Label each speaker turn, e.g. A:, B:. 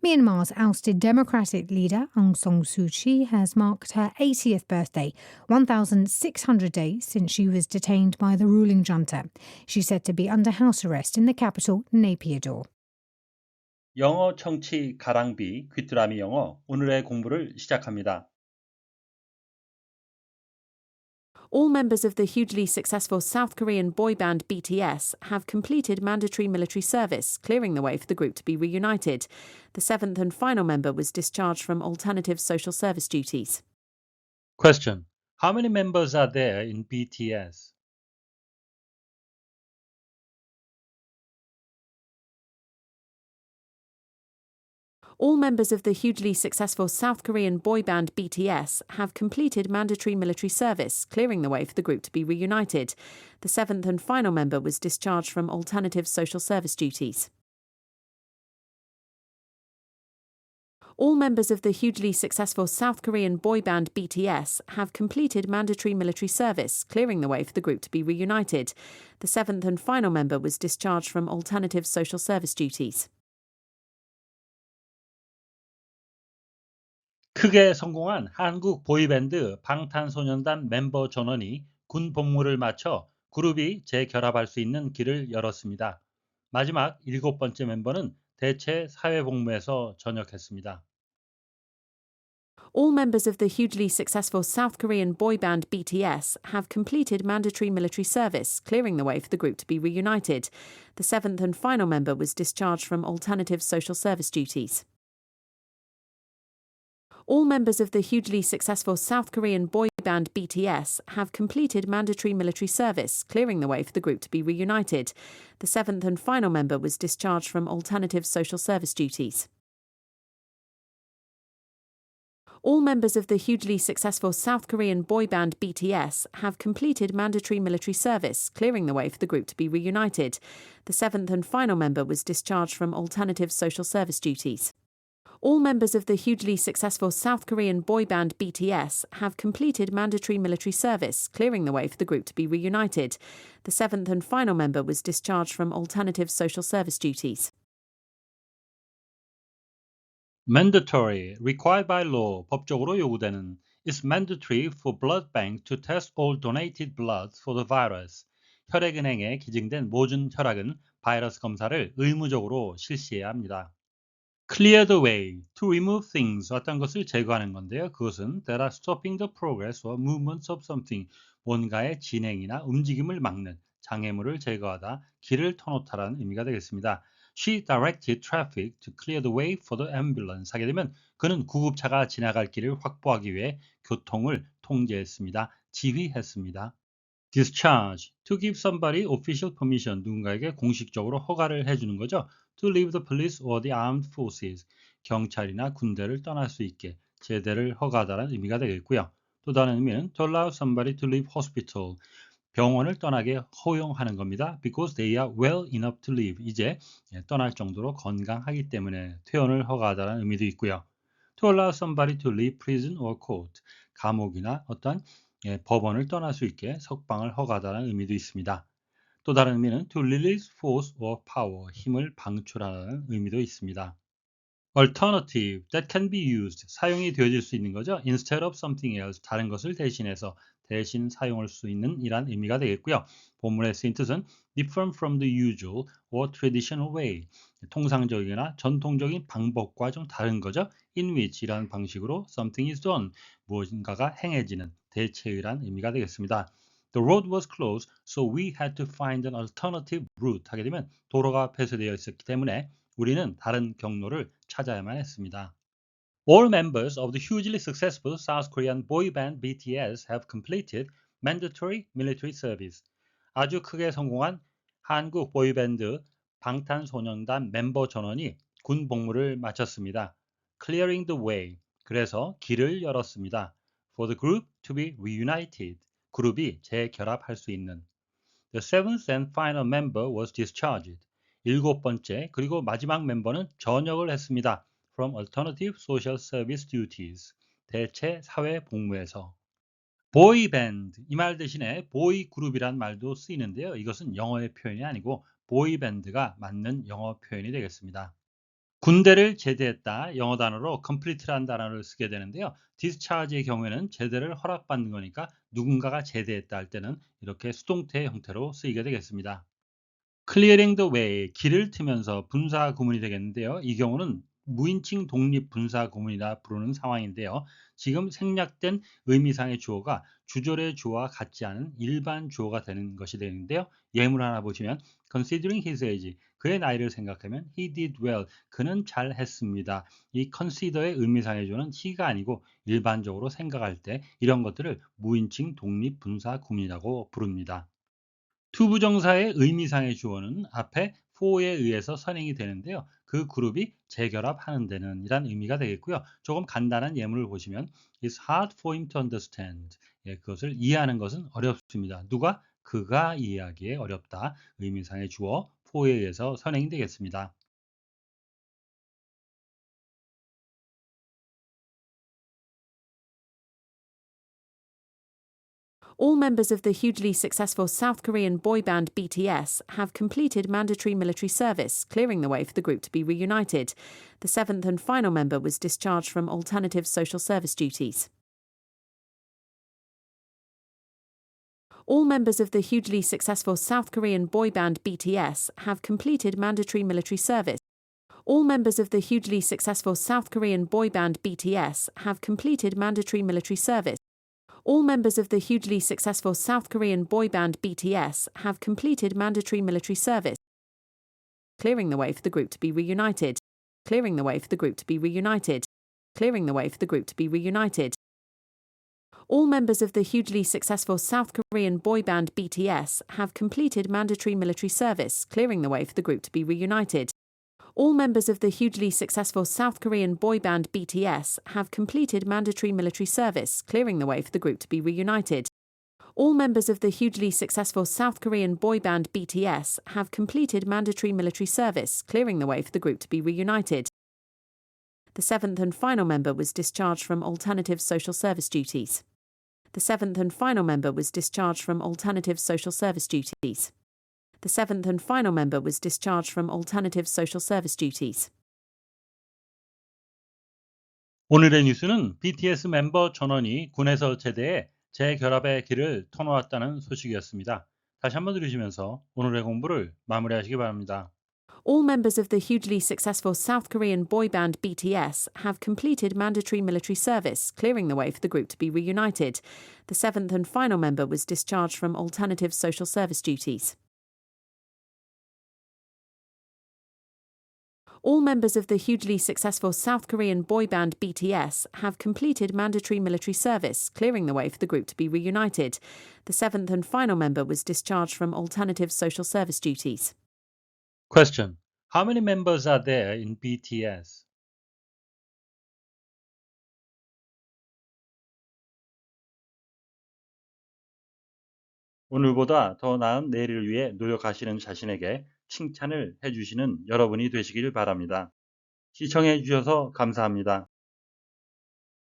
A: Myanmar's ousted democratic leader Aung San Suu Kyi has marked her 80th birthday, 1,600 days since she was detained by the ruling junta. She's said to be under house arrest in the capital, Naypyidaw.
B: 영어 청취 가랑비 귀뚜라미 영어 오늘의 공부를 시작합니다.
C: All members of the hugely successful South Korean boy band BTS have completed mandatory military service, clearing the way for the group to be reunited. The seventh and final member was discharged from alternative social service duties.
B: Question. How many members are there in BTS?
C: All members of the hugely successful South Korean boy band BTS have completed mandatory military service, clearing the way for the group to be reunited. The seventh and final member was discharged from alternative social service duties. All members of the hugely successful South Korean boy band BTS have completed mandatory military service, clearing the way for the group to be reunited. The seventh and final member was discharged from alternative social service duties.
B: 크게 성공한 한국 보이밴드 방탄소년단 멤버 전원이 군 복무를 마쳐 그룹이 재결합할 수 있는 길을 열었습니다. 마지막 7번째 멤버는 대체 사회복무에서 전역했습니다.
C: All members of the hugely successful South Korean boy band BTS have completed mandatory military service, clearing the way for the group to be reunited. The seventh and final member was discharged from alternative social service duties. All members of the hugely successful South Korean boy band BTS have completed mandatory military service, clearing the way for the group to be reunited. The seventh and final member was discharged from alternative social service duties. All members of the hugely successful South Korean boy band BTS have completed mandatory military service, clearing the way for the group to be reunited. The seventh and final member was discharged from alternative social service duties. All members of the hugely successful South Korean boy band BTS have completed mandatory military service, clearing the way for the group to be reunited. The seventh and final member was discharged from alternative social service duties.
B: Mandatory, required by law, 법적으로 요구되는 is mandatory for blood bank to test all donated blood for the virus. 혈액은행에 기증된 모든 혈액은 바이러스 검사를 의무적으로 실시해야 합니다. Clear the way, to remove things, 어떤 것을 제거하는 건데요. 그것은 that are stopping the progress or movements of something, 뭔가의 진행이나 움직임을 막는 장애물을 제거하다, 길을 터놓다라는 의미가 되겠습니다. She directed traffic to clear the way for the ambulance. 하게 되면 그는 구급차가 지나갈 길을 확보하기 위해 교통을 통제했습니다. 지휘했습니다. Discharge, to give somebody official permission, 누군가에게 공식적으로 허가를 해주는 거죠. To leave the police or the armed forces, 경찰이나 군대를 떠날 수 있게 제대를 허가하다는 의미가 되겠고요. 또 다른 의미는 to allow somebody to leave hospital, 병원을 떠나게 허용하는 겁니다. Because they are well enough to leave, 이제 떠날 정도로 건강하기 때문에 퇴원을 허가하다는 의미도 있고요. To allow somebody to leave prison or court, 감옥이나 어떤 법원을 떠날 수 있게 석방을 허가하다는 의미도 있습니다. 또 다른 의미는 to release force or power, 힘을 방출하는 의미도 있습니다. Alternative, that can be used, 사용이 되어질 수 있는 거죠. Instead of something else, 다른 것을 대신해서 대신 사용할 수 있는 이란 의미가 되겠고요. 본문에 쓰인 뜻은 different from the usual or traditional way, 통상적이거나 전통적인 방법과 좀 다른 거죠. In which 이라는 방식으로 something is done, 무엇인가가 행해지는 대체의란 의미가 되겠습니다. The road was closed, so we had to find an alternative route. 하게 되면 도로가 폐쇄되어 있었기 때문에 우리는 다른 경로를 찾아야만 했습니다. All members of the hugely successful South Korean boy band BTS have completed mandatory military service. 아주 크게 성공한 한국 보이밴드 방탄소년단 멤버 전원이 군 복무를 마쳤습니다. Clearing the way, 그래서 길을 열었습니다. For the group to be reunited, 그룹이 재결합할 수 있는. The seventh and final member was discharged. 7번째 그리고 마지막 멤버는 전역을 했습니다. From alternative social service duties. 대체 사회 복무에서. 보이 밴드, 이 말 대신에 보이 그룹이란 말도 쓰이는데요. 이것은 영어의 표현이 아니고 보이 밴드가 맞는 영어 표현이 되겠습니다. 군대를 제대했다. 영어 단어로 complete라는 단어를 쓰게 되는데요. discharge의 경우에는 제대를 허락받는 거니까 누군가가 제대했다 할 때는 이렇게 수동태 형태로 쓰이게 되겠습니다. clearing the way, 길을 트면서 분사 구문이 되겠는데요. 이 경우는 무인칭 독립 분사 구문이라 부르는 상황인데요. 지금 생략된 의미상의 주어가 주절의 주어와 같지 않은 일반 주어가 되는 것이 되는데요. 예문 하나 보시면 considering his age, 그의 나이를 생각하면 he did well, 그는 잘했습니다. 이 consider의 의미상의 주어는 he가 아니고 일반적으로 생각할 때 이런 것들을 무인칭 독립 분사 구문이라고 부릅니다. 투부정사의 의미상의 주어는 앞에 for에 의해서 선행이 되는데요. 그 그룹이 재결합하는 데는 이란 의미가 되겠고요. 조금 간단한 예문을 보시면 It's hard for him to understand. 예, 그것을 이해하는 것은 어렵습니다. 누가? 그가 이해하기에 어렵다. 의미상의 주어 for에 의해서 선행이 되겠습니다.
C: All members of the hugely successful South Korean boy band BTS have completed mandatory military service, clearing the way for the group to be reunited. The seventh and final member was discharged from alternative social service duties. All members of the hugely successful South Korean boy band BTS have completed mandatory military service. All members of the hugely successful South Korean boy band BTS have completed mandatory military service. All members of the hugely successful South Korean boy band BTS have completed mandatory military service, clearing the way for the group to be reunited. Clearing the way for the group to be reunited. Clearing the way for the group to be reunited. All members of the hugely successful South Korean boy band BTS have completed mandatory military service, clearing the way for the group to be reunited. All members of the hugely successful South Korean boy band BTS have completed mandatory military service, clearing the way for the group to be reunited. All members of the hugely successful South Korean boy band BTS have completed mandatory military service, clearing the way for the group to be reunited. The seventh and final member was discharged from alternative social service duties. The seventh and final member was discharged from alternative social service duties. The seventh and final member was discharged from alternative social service duties.
B: 오늘의 뉴스는 BTS 멤버 전원이 군에서 제대해 재결합의 길을 터놓았다는 소식이었습니다. 다시 한번 들으시면서 오늘의 공부를 마무리하시기 바랍니다.
C: All members of the hugely successful South Korean boy band BTS have completed mandatory military service, clearing the way for the group to be reunited. The seventh and final member was discharged from alternative social service duties. All members of the hugely successful South Korean boy band BTS have completed mandatory military service, clearing the way for the group to be reunited. The seventh and final member was discharged from alternative social service duties.
B: Question. How many members are there in BTS? 오늘보다 더 나은 내일을 위해 노력하시는 자신에게 칭찬을 해주시는 여러분이 되시길 바랍니다. 시청해 주셔서 감사합니다.